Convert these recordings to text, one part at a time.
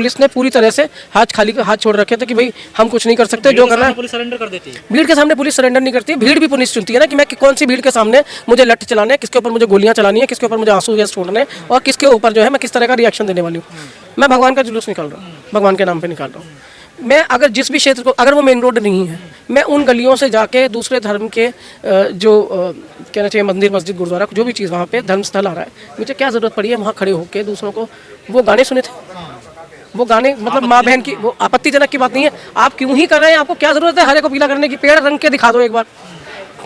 Police ने पूरी तरह से हाथ छोड़ रखे थे कि भाई हम कुछ नहीं कर सकते, जो करना है। पुलिस सरेंडर कर देती है। भीड़ के सामने पुलिस सरेंडर नहीं करती है। भीड़ भी पुलिस चुनती है ना कि मैं कौन सी भीड़ के सामने मुझे लठ चलाने, किसके ऊपर मुझे गोलियां चलानी है, किसके ऊपर मुझे आंसू गैस छोड़ने और किसके ऊपर जो है मैं किस तरह का रिएक्शन देने वाली हूँ। मैं भगवान का जुलूस निकाल रहा हूँ, भगवान के नाम पर निकाल रहा हूँ। मैं अगर जिस भी क्षेत्र को, अगर वो मेन रोड नहीं है, मैं उन गलियों से जाके दूसरे धर्म के जो कहना चाहिए मंदिर, मस्जिद, गुरुद्वारा, जो भी चीज़ वहाँ पे धर्म स्थल आ रहा है, मुझे क्या ज़रूरत पड़ी है वहाँ खड़े होकर दूसरों को वो गाने सुने थे। वो गाने मतलब माँ बहन की, वो आपत्तिजनक की बात नहीं है। आप क्यों ही कर रहे हैं, आपको क्या जरूरत है हरे को पीला करने की? पेड़ रंग के दिखा दो एक बार।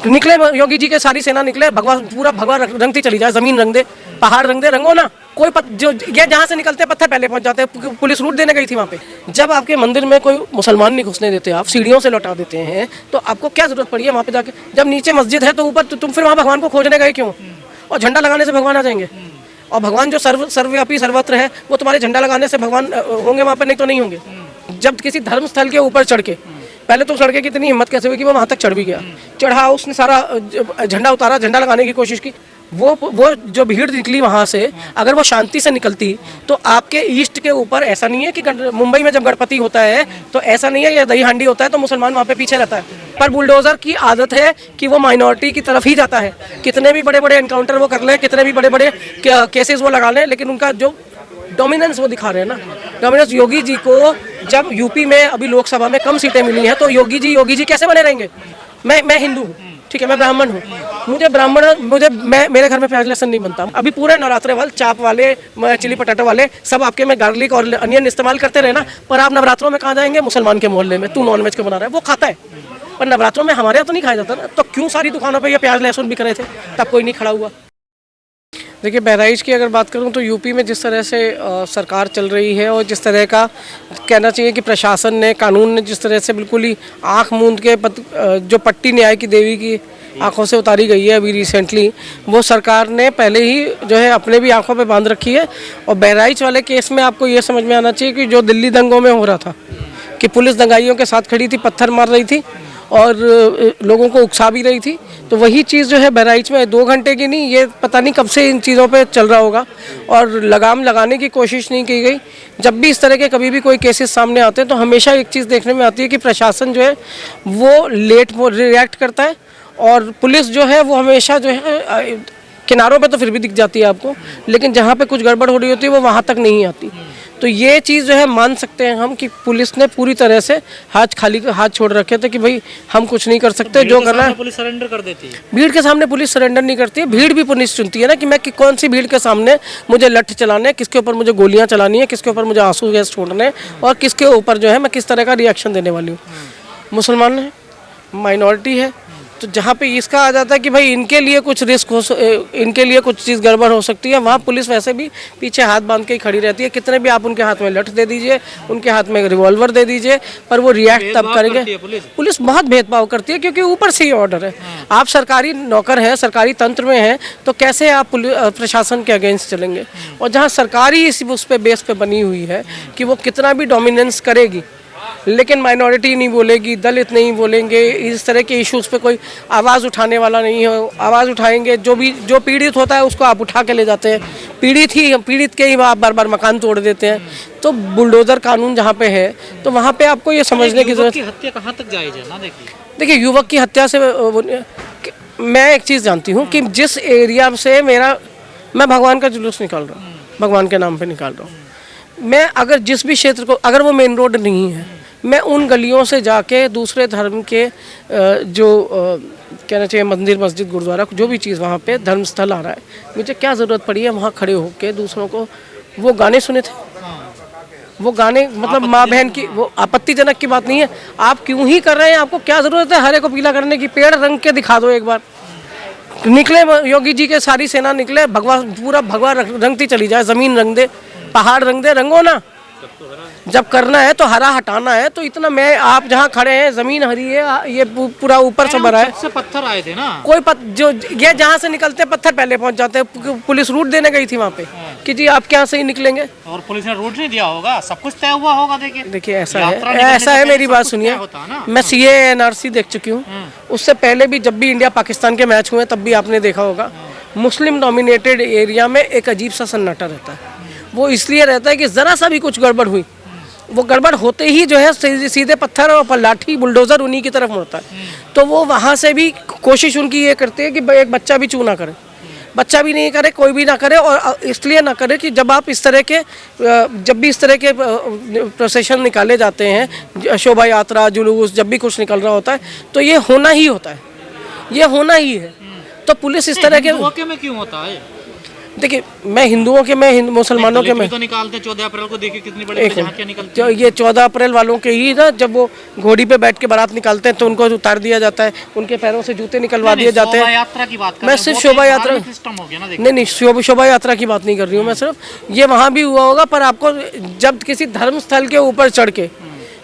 निकले योगी जी के सारी सेना निकले, भगवान पूरा भगवान रंगती चली जाए, जमीन रंग दे, पहाड़ रंग दे, रंगो ना। कोई जो ये जहाँ से निकलते पत्थर पहले पहुंच जाते हैं। पुलिस रूट देने गई थी वहाँ पे। जब आपके मंदिर में कोई मुसलमान नहीं घुसने देते, आप सीढ़ियों से लौटा देते हैं, तो आपको क्या जरूरत पड़ी है वहाँ पे जाके? जब नीचे मस्जिद है तो ऊपर तुम फिर वहाँ भगवान को खोजने गए क्यों? और झंडा लगाने से भगवान आ जाएंगे? और भगवान जो सर्वव्यापी सर्वत्र है, वो तुम्हारे झंडा लगाने से भगवान होंगे वहाँ पर? नहीं तो नहीं होंगे। जब किसी धर्म स्थल के ऊपर चढ़ के, पहले तो सड़के की इतनी हिम्मत कैसे हुई कि वो वहाँ तक चढ़ भी गया, चढ़ा, उसने सारा झंडा उतारा, झंडा लगाने की कोशिश की। वो जो भीड़ निकली वहाँ से, अगर वो शांति से निकलती तो आपके ईस्ट के ऊपर ऐसा नहीं है कि मुंबई में जब गणपति होता है तो ऐसा नहीं है, या दही हांडी होता है तो मुसलमान वहाँ पे पीछे रहता है। पर बुलडोजर की आदत है कि वो माइनॉरिटी की तरफ ही जाता है। कितने भी बड़े बड़े एनकाउंटर वो कर ले, कितने भी बड़े बड़े केसेस वो लगा लें, लेकिन उनका जो डोमिनेंस वो दिखा रहे हैं ना, डोमिनेंस। योगी जी को जब यूपी में अभी लोकसभा में कम सीटें मिली हैं तो योगी जी कैसे बने रहेंगे? मैं हिंदू हूँ, ठीक है, मैं ब्राह्मण हूँ, मेरे घर में प्याज लहसुन नहीं बनता। अभी पूरे नवरात्रे वाले चाप वाले, चिली पटाटो वाले सब आपके में गार्लिक और अनियन इस्तेमाल करते रहे ना, पर आप नवरात्रों में कहाँ जाएंगे? मुसलमान के मोहल्ले में। तू नॉनवेज क्यों बना रहा है? वो खाता है, पर नवरात्रों में हमारे यहाँ तो नहीं खाया जाता ना। तो क्यों सारी दुकानों पर ये प्याज लहसुन बिक रहे थे? तब कोई नहीं खड़ा हुआ। देखिए, बहराइच की अगर बात करूं तो यूपी में जिस तरह से सरकार चल रही है और जिस तरह का कहना चाहिए कि प्रशासन ने, कानून ने जिस तरह से बिल्कुल ही आँख मूंद के जो पट्टी न्याय की देवी की आंखों से उतारी गई है अभी रिसेंटली, वो सरकार ने पहले ही जो है अपने भी आंखों पे बांध रखी है। और बहराइच वाले केस में आपको ये समझ में आना चाहिए कि जो दिल्ली दंगों में हो रहा था कि पुलिस दंगाइयों के साथ खड़ी थी, पत्थर मार रही थी और लोगों को उकसा भी रही थी, तो वही चीज़ जो है बहराइच में 2 घंटे की नहीं, ये पता नहीं कब से इन चीज़ों पे चल रहा होगा और लगाम लगाने की कोशिश नहीं की गई। जब भी इस तरह के कभी भी कोई केसेस सामने आते हैं तो हमेशा एक चीज़ देखने में आती है कि प्रशासन जो है वो लेट रिएक्ट करता है और पुलिस जो है वो हमेशा जो है किनारों पे तो फिर भी दिख जाती है आपको, लेकिन जहाँ पे कुछ गड़बड़ हो रही होती है वो वहाँ तक नहीं आती। तो ये चीज़ जो है मान सकते हैं हम कि पुलिस ने पूरी तरह से हाथ छोड़ रखे थे कि भाई हम कुछ नहीं कर सकते, जो करना है। पुलिस सरेंडर कर देती है। भीड़ के सामने पुलिस सरेंडर नहीं करती है। भीड़ भी पुलिस चुनती है ना कि मैं कौन सी भीड़ के सामने मुझे लठ चलाने, किसके ऊपर मुझे गोलियां चलानी है, किसके ऊपर मुझे आंसू गैस छोड़ने और किसके ऊपर जो है मैं किस तरह का रिएक्शन देने वाली हूँ। मुसलमान है, माइनॉरिटी है, तो जहाँ पे इसका आ जाता है कि भाई इनके लिए कुछ रिस्क हो, इनके लिए कुछ चीज़ गड़बड़ हो सकती है, वहाँ पुलिस वैसे भी पीछे हाथ बांध के ही खड़ी रहती है। कितने भी आप उनके हाथ में लठ दे दीजिए, उनके हाथ में रिवॉल्वर दे दीजिए, पर वो रिएक्ट तब करेंगे। पुलिस बहुत भेदभाव करती है क्योंकि ऊपर से ही ऑर्डर है। आप सरकारी नौकर हैं, सरकारी तंत्र में हैं, तो कैसे आप प्रशासन के अगेंस्ट चलेंगे? और जहाँ सरकारी उस पे बेस पे बनी हुई है कि वो कितना भी डोमिनेंस करेगी लेकिन माइनॉरिटी नहीं बोलेगी, दलित नहीं बोलेंगे, इस तरह के इश्यूज़ पे कोई आवाज़ उठाने वाला नहीं हो। आवाज़ उठाएंगे जो पीड़ित होता है उसको आप उठा के ले जाते हैं, पीड़ित के ही आप बार बार मकान तोड़ देते हैं। तो बुलडोज़र कानून जहाँ पे है तो वहाँ पे आपको ये समझने की जरूरत है। हत्या कहाँ तक जायज़ है ना? देखिए, युवक की हत्या से मैं एक चीज़ जानती हूँ कि जिस एरिया से मैं भगवान का जुलूस निकाल रहा हूँ, भगवान के नाम पर निकाल रहा हूँ। मैं अगर जिस भी क्षेत्र को, अगर वो मेन रोड नहीं है, मैं उन गलियों से जाके दूसरे धर्म के जो कहना चाहिए मंदिर, मस्जिद, गुरुद्वारा, जो भी चीज़ वहाँ पे धर्म स्थल आ रहा है, मुझे क्या ज़रूरत पड़ी है वहाँ खड़े होकर दूसरों को वो गाने सुने थे? वो गाने मतलब माँ बहन की, वो आपत्तिजनक की बात नहीं है। आप क्यों ही कर रहे हैं? आपको क्या ज़रूरत है हरे को पीला करने की? पेड़ रंग के दिखा दो एक बार। निकले योगी जी के सारी सेना निकले, पूरा भगवान रंगती चली जाए, ज़मीन रंग दे, पहाड़ रंग दे, रंगो ना। जब करना है तो हरा हटाना है, तो इतना मैं आप जहाँ खड़े हैं जमीन हरी है, ये पूरा ऊपर से भरा है। से पत्थर आए थे ना, जो ये जहाँ से निकलते पत्थर पहले पहुँच जाते हैं। पुलिस रूट देने गई थी वहाँ पे कि जी आप क्या से ही निकलेंगे, और पुलिस ने रूट नहीं दिया होगा, सब कुछ तय हुआ होगा। देखिए ऐसा है मेरी बात सुनिए, मैं CA NRC देख चुकी हूँ। उससे पहले भी जब भी इंडिया पाकिस्तान के मैच हुए तब भी आपने देखा होगा मुस्लिम डोमिनेटेड एरिया में एक अजीब सा सन्नाटा रहता है। वो इसलिए रहता है कि ज़रा सा भी कुछ गड़बड़ हुई वो गड़बड़ होते ही जो है सीधे पत्थर और लाठी बुलडोज़र उन्हीं की तरफ मुड़ता है। तो वो वहाँ से भी कोशिश उनकी ये करते हैं कि एक बच्चा भी चू ना करे, बच्चा भी नहीं करे, कोई भी ना करे। और इसलिए ना करे कि जब आप इस तरह के जब भी इस तरह के प्रोसेशन निकाले जाते हैं, शोभा यात्रा, जुलूस, जब भी कुछ निकल रहा होता है तो ये होना ही होता है, ये होना ही है। तो पुलिस इस तरह के मौके में क्यों होता है? देखिए, मैं हिंदुओं के, मैं मुसलमानों के, मैं तो निकालते 14 अप्रैल को, देखिए कितनी बड़ी झांकियां निकलती जो ये 14 अप्रैल वालों के ही ना, जब वो घोड़ी पे बैठ के बारात निकालते हैं तो उनको उतार दिया जाता है, उनके पैरों से जूते निकलवा दिए जाते हैं। यात्रा की बात कर मैं सिर्फ शोभा यात्रा, सिस्टम हो गया ना, नहीं शोभा यात्रा की बात नहीं कर रही हूँ मैं, सिर्फ ये वहाँ भी हुआ होगा। पर आपको जब किसी धर्म स्थल के ऊपर चढ़ के,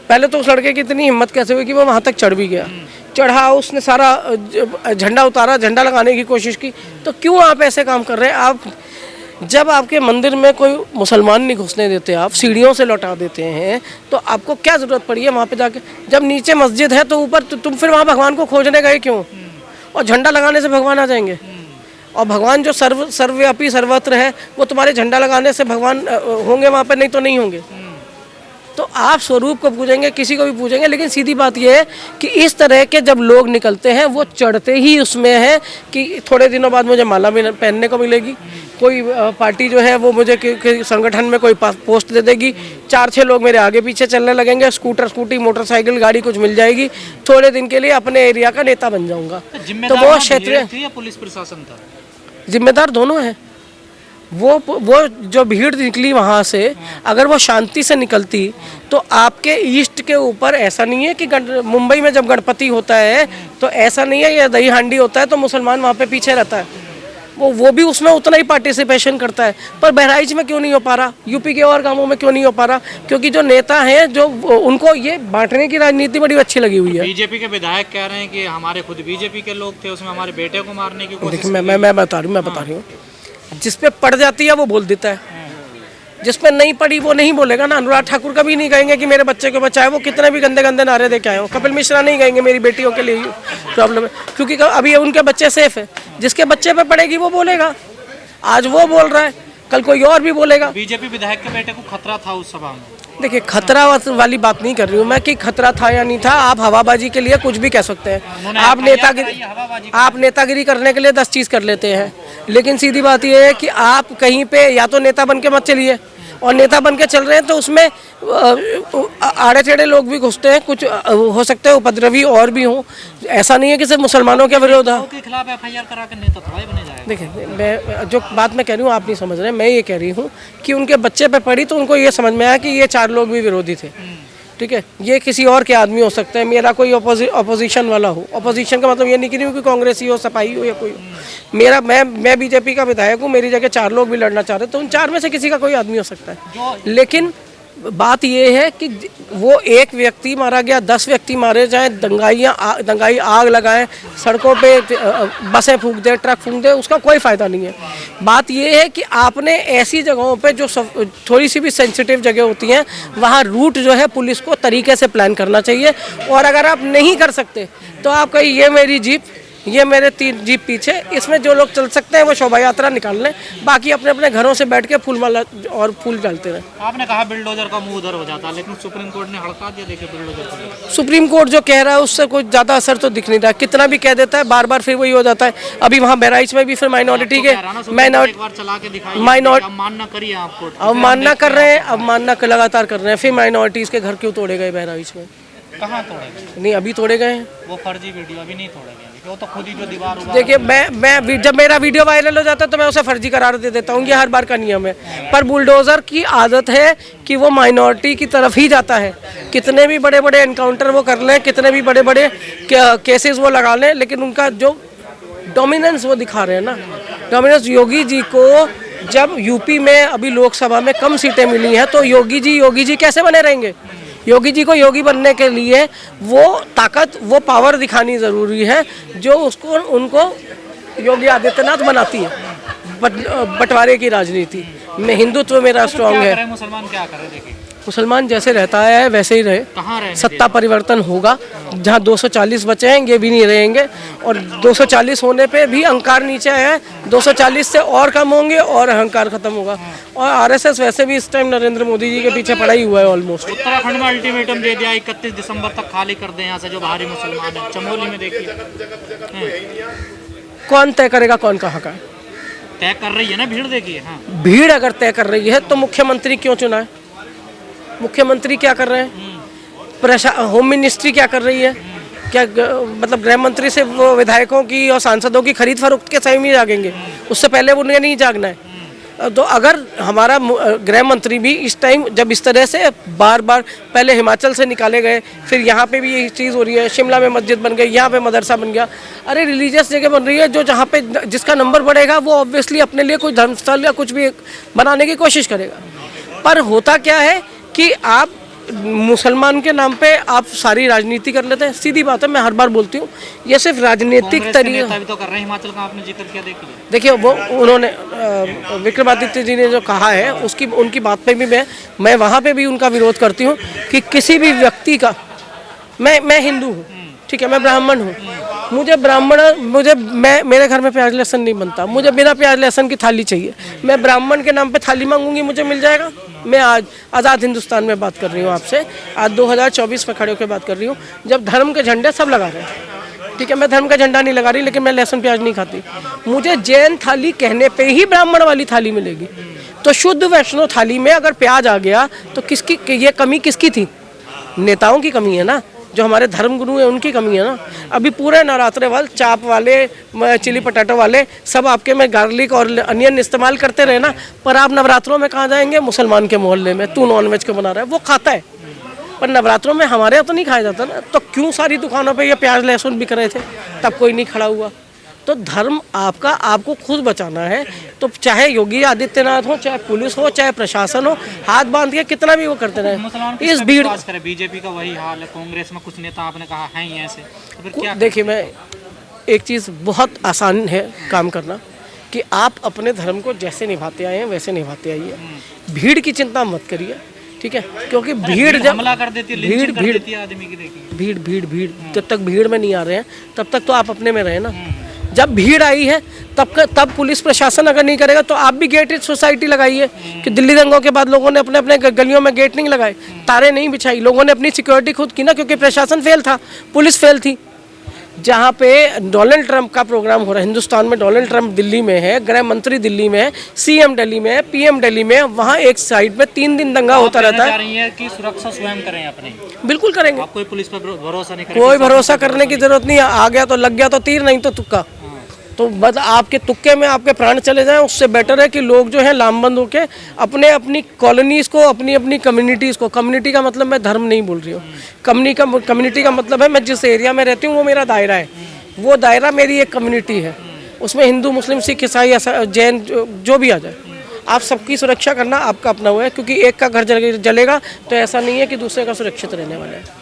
पहले तो उस लड़के की इतनी हिम्मत कैसे हुई कि वो वहाँ तक चढ़ भी गया, चढ़ा, उसने सारा झंडा उतारा, झंडा लगाने की कोशिश की। तो क्यों आप ऐसे काम कर रहे हैं? आप जब आपके मंदिर में कोई मुसलमान नहीं घुसने देते, आप सीढ़ियों से लौटा देते हैं, तो आपको क्या ज़रूरत पड़ी है वहाँ पे जाके? जब नीचे मस्जिद है तो ऊपर तो तुम फिर वहाँ भगवान को खोजने गए क्यों? और झंडा लगाने से भगवान आ जाएंगे? और भगवान जो सर्वव्यापी सर्वत्र है, वो तुम्हारे झंडा लगाने से भगवान होंगे वहाँ पर? नहीं तो नहीं होंगे। तो आप स्वरूप को पूजेंगे, किसी को भी पूजेंगे, लेकिन सीधी बात यह है कि इस तरह के जब लोग निकलते हैं वो चढ़ते ही उसमें है कि थोड़े दिनों बाद मुझे माला भी पहनने को मिलेगी, कोई पार्टी जो है वो मुझे संगठन में कोई पोस्ट दे देगी, 4-6 लोग मेरे आगे पीछे चलने लगेंगे, स्कूटी, मोटरसाइकिल, गाड़ी कुछ मिल जाएगी, थोड़े दिन के लिए अपने एरिया का नेता बन जाऊंगा। तो वो क्षेत्रीय, पुलिस प्रशासन था जिम्मेदार दोनों हैं। वो जो भीड़ निकली वहाँ से, अगर वो शांति से निकलती तो आपके ईस्ट के ऊपर ऐसा नहीं है कि मुंबई में जब गणपति होता है तो ऐसा नहीं है, या दही हांडी होता है तो मुसलमान वहाँ पे पीछे रहता है, वो भी उसमें उतना ही पार्टिसिपेशन करता है। पर बहराइच में क्यों नहीं हो पा रहा? यूपी के और गांवों में क्यों नहीं हो पा रहा? क्योंकि जो नेता हैं, जो उनको ये बांटने की राजनीति बड़ी अच्छी लगी हुई है। बीजेपी के विधायक कह रहे हैं कि हमारे खुद बीजेपी के लोग थे, उसमें हमारे बेटे को मारने की कोशिश। देखिए, मैं बता रही हूँ, जिस पे पड़ जाती है वो बोल देता है, जिस पे नहीं पड़ी वो नहीं बोलेगा ना। अनुराग ठाकुर कभी नहीं कहेंगे कि मेरे बच्चे को बचाए, वो कितने भी गंदे गंदे नारे दे के आए हो। कपिल मिश्रा नहीं कहेंगे मेरी बेटियों के लिए ही प्रॉब्लम है, क्योंकि अभी उनके बच्चे सेफ है। जिसके बच्चे पे पड़ेगी वो बोलेगा। आज वो बोल रहा है, कल कोई और भी बोलेगा। बीजेपी विधायक के बेटे को खतरा था उस सभा में। देखिए, खतरा वाली बात नहीं कर रही हूँ मैं कि खतरा था या नहीं था। आप हवाबाजी के लिए कुछ भी कह सकते हैं, आप नेतागिरी करने के लिए 10 चीज़ कर लेते हैं, लेकिन सीधी बात यह है कि आप कहीं पे या तो नेता बन के मत चलिए, और नेता बन के चल रहे हैं तो उसमें आड़े टेढ़े लोग भी घुसते हैं, कुछ हो सकते हैं उपद्रवी और भी हों। ऐसा नहीं है कि सिर्फ मुसलमानों के विरोध है। के खिलाफ एफआईआर करा के नेता थोड़ा बने जाएगा। देखिए, मैं जो बात मैं कह रही हूँ आप नहीं समझ रहे। मैं ये कह रही हूँ कि उनके बच्चे पे पड़ी तो उनको ये समझ में आया कि ये 4 लोग भी विरोधी थे, ठीक है। ये किसी और के आदमी हो सकते हैं, मेरा कोई अपोजिशन वाला हो। अपोजिशन का मतलब ये नहीं कि कांग्रेसी हो, सपाही हो या कोई हो। मैं बीजेपी का विधायक हूँ, मेरी जगह 4 लोग भी लड़ना चाह रहे तो उन 4 में से किसी का कोई आदमी हो सकता है। लेकिन बात ये है कि वो एक व्यक्ति मारा गया, 10 व्यक्ति मारे जाएं, दंगाई आग लगाएं, सड़कों पे बसें फूंक दे, ट्रक फूंक दे, उसका कोई फ़ायदा नहीं है। बात ये है कि आपने ऐसी जगहों पे जो थोड़ी सी भी सेंसिटिव जगह होती हैं, वहाँ रूट जो है पुलिस को तरीके से प्लान करना चाहिए। और अगर आप नहीं कर सकते तो आप कहीं ये मेरी जीप, ये मेरे 3 जीप पीछे, इसमें जो लोग चल सकते हैं वो शोभा यात्रा निकाल लें, बाकी अपने अपने घरों से बैठ के फूल माला और फूल डालते रहें। आपने कहा बिल्डोजर का मुंह उधर हो जाता, लेकिन सुप्रीम कोर्ट ने हड़का दिया। देखिए, बिल्डोजर को सुप्रीम कोर्ट जो कह रहा है उससे कुछ ज़्यादा असर तो दिख नहीं रहा। कितना भी कह देता है, बार बार फिर वही हो जाता है। अभी वहाँ बहराइच में भी फिर माइनॉरिटी के अवमानना कर रहे हैं, अवमानना लगातार कर रहे हैं। फिर माइनॉरिटीज़ के घर क्यों तोड़े गए बहराइच में? कहाँ तोड़े गए? नहीं, अभी तोड़े गए हैं। वो फर्जी वीडियो अभी नहीं तोड़े गए, वो तो खुद ही जो दीवार। देखिए, मैं जब मेरा वीडियो वायरल हो जाता है तो मैं उसे फर्जी करार दे देता हूँ, ये हर बार का नियम है। पर बुलडोज़र की आदत है कि वो माइनॉरिटी की तरफ ही जाता है। कितने भी बड़े बड़े एनकाउंटर वो कर लें, कितने भी बड़े बड़े केसेस वो लगा लें, लेकिन उनका जो डोमिनेंस वो दिखा रहे हैं ना, डोमिनेंस। योगी जी को जब यूपी में अभी लोकसभा में कम सीटें मिली हैं तो योगी जी कैसे बने रहेंगे? योगी जी को योगी बनने के लिए वो ताकत, वो पावर दिखानी ज़रूरी है जो उनको योगी आदित्यनाथ बनाती है। बंटवारे की राजनीति में हिंदुत्व मेरा स्ट्रांग है। मुसलमान क्या करें? देखिए, मुसलमान जैसे रहता है वैसे ही रहे, कहाँ रहने सत्ता परिवर्तन होगा। जहाँ 240 बचे हैं ये भी नहीं रहेंगे, और 240 होने पे भी अहंकार नीचे है, 240 से और कम होंगे और अहंकार खत्म होगा। और आरएसएस वैसे भी इस टाइम नरेंद्र मोदी जी के पीछे पड़ा ही हुआ है ऑलमोस्ट। उत्तराखंड में अल्टीमेटम दे दिया 31 दिसंबर तक खाली कर दें यहाँ से जो बाहरी मुसलमान है। चमोली में देखिए कौन तय करेगा कौन कहाँ का है? तय कर रही है ना भीड़, देखिए। हाँ, भीड़ अगर तय कर रही है तो मुख्यमंत्री क्यों चुना है? मुख्यमंत्री क्या कर रहे हैं? होम मिनिस्ट्री क्या कर रही है? क्या मतलब गृह मंत्री से वो विधायकों की और सांसदों की खरीद फरोख्त के समय में जागेंगे? उससे पहले उन्हें नहीं जागना है। तो अगर हमारा गृह मंत्री भी इस टाइम जब इस तरह से बार बार, पहले हिमाचल से निकाले गए, फिर यहाँ पे भी यही चीज़ हो रही है, शिमला में मस्जिद बन गई, यहाँ पे मदरसा बन गया। अरे रिलीजियस जगह बन रही है, जो जहाँ पे जिसका नंबर बढ़ेगा वो ऑब्वियसली अपने लिए कोई धर्मस्थल या कुछ भी बनाने की कोशिश करेगा। पर होता क्या है कि आप मुसलमान के नाम पे आप सारी राजनीति कर लेते हैं। सीधी बात है, मैं हर बार बोलती हूँ, ये सिर्फ राजनीतिक तरीका भी तो कर रहे हैं। हिमाचल का आपने जिक्र किया, देखिए वो उन्होंने विक्रमादित्य जी ने जो कहा है उसकी उनकी बात पे भी मैं वहाँ पे भी उनका विरोध करती हूँ कि किसी भी व्यक्ति का, मैं हिंदू हूँ, ठीक है, मैं ब्राह्मण हूँ, मेरे घर में प्याज लहसुन नहीं बनता, मुझे बिना प्याज लहसुन की थाली चाहिए, मैं ब्राह्मण के नाम पे थाली मांगूंगी, मुझे मिल जाएगा। मैं आज आज़ाद हिंदुस्तान में बात कर रही हूँ आपसे, आज 2024 में खड़े होकर बात कर रही हूँ, जब धर्म के झंडे सब लगा रहे हैं, ठीक है, मैं धर्म का झंडा नहीं लगा रही, लेकिन मैं लहसुन प्याज नहीं खाती, मुझे जैन थाली कहने पे ही ब्राह्मण वाली थाली मिलेगी। तो शुद्ध वैष्णव थाली में अगर प्याज आ गया तो किसकी ये कमी किसकी थी? नेताओं की कमी है ना, जो हमारे धर्मगुरु हैं उनकी कमी है ना। अभी पूरे नवरात्रे वाले चाप वाले, चिली पटाटो वाले सब आपके में गार्लिक और अनियन इस्तेमाल करते रहे ना, पर आप नवरात्रों में कहाँ जाएंगे? मुसलमान के मोहल्ले में, तू नॉनवेज को बना रहा है, वो खाता है, पर नवरात्रों में हमारे यहाँ तो नहीं खाया जाता ना। तो क्यों सारी दुकानों पे ये प्याज लहसुन बिक रहे थे? तब कोई नहीं खड़ा हुआ। तो धर्म आपका आपको खुद बचाना है, तो चाहे योगी आदित्यनाथ हो, चाहे पुलिस हो, चाहे प्रशासन हो, हाथ बांध के कितना भी वो करते रहे। इस भीड़ बीजेपी का वही हाल है, कांग्रेस में कुछ नेता आपने कहा है ही ऐसे, तो फिर क्या? देखिए, मैं एक चीज़ बहुत आसान है काम करना कि आप अपने धर्म को जैसे निभाते आए हैं वैसे निभाते आइए, भीड़ की चिंता मत करिए, ठीक है, क्योंकि भीड़ जब हमला कर देती है, लिंचिंग कर देती है आदमी की, देखिए भीड़ जब तक भीड़ में नहीं आ रहे हैं तब तक तो आप अपने में रहे ना। जब भीड़ आई है तब पुलिस प्रशासन अगर नहीं करेगा तो आप भी गेटेड सोसाइटी लगाइए कि दिल्ली दंगों के बाद लोगों ने अपने अपने गलियों में गेट नहीं लगाए, तारे नहीं बिछाई, लोगों ने अपनी सिक्योरिटी खुद की ना, क्योंकि प्रशासन फेल था, पुलिस फेल थी। जहाँ पे डोनाल्ड ट्रंप का प्रोग्राम हो रहा है हिंदुस्तान में, डोनाल्ड ट्रंप दिल्ली में है, गृह मंत्री दिल्ली में है, सीएम दिल्ली में है, पीएम दिल्ली में है, वहाँ एक साइड पे 3 दिन दंगा होता रहता है। रही है कि सुरक्षा स्वयं करें अपनी? बिल्कुल करेंगे, आप कोई पुलिस पर भरोसा नहीं करें? कोई भरोसा करने की जरूरत नहीं है, आ गया तो लग गया तो तीर, नहीं तो तुक्का। तो बस आपके तुक्के में आपके प्राण चले जाएं, उससे बेटर है कि लोग जो है लामबंद होके अपने अपनी कॉलोनीज को, अपनी अपनी कम्युनिटीज़ को, कम्युनिटी का मतलब मैं धर्म नहीं बोल रही हूँ, कम्युनिटी का मतलब है मैं जिस एरिया में रहती हूँ वो मेरा दायरा है, वो दायरा मेरी एक कम्युनिटी है, उसमें हिंदू मुस्लिम सिख ईसाई जैन जो भी आ जाए, आप सबकी सुरक्षा करना आपका अपना हुआ है, क्योंकि एक का घर जलेगा तो ऐसा नहीं है कि दूसरे का सुरक्षित रहने वाला है।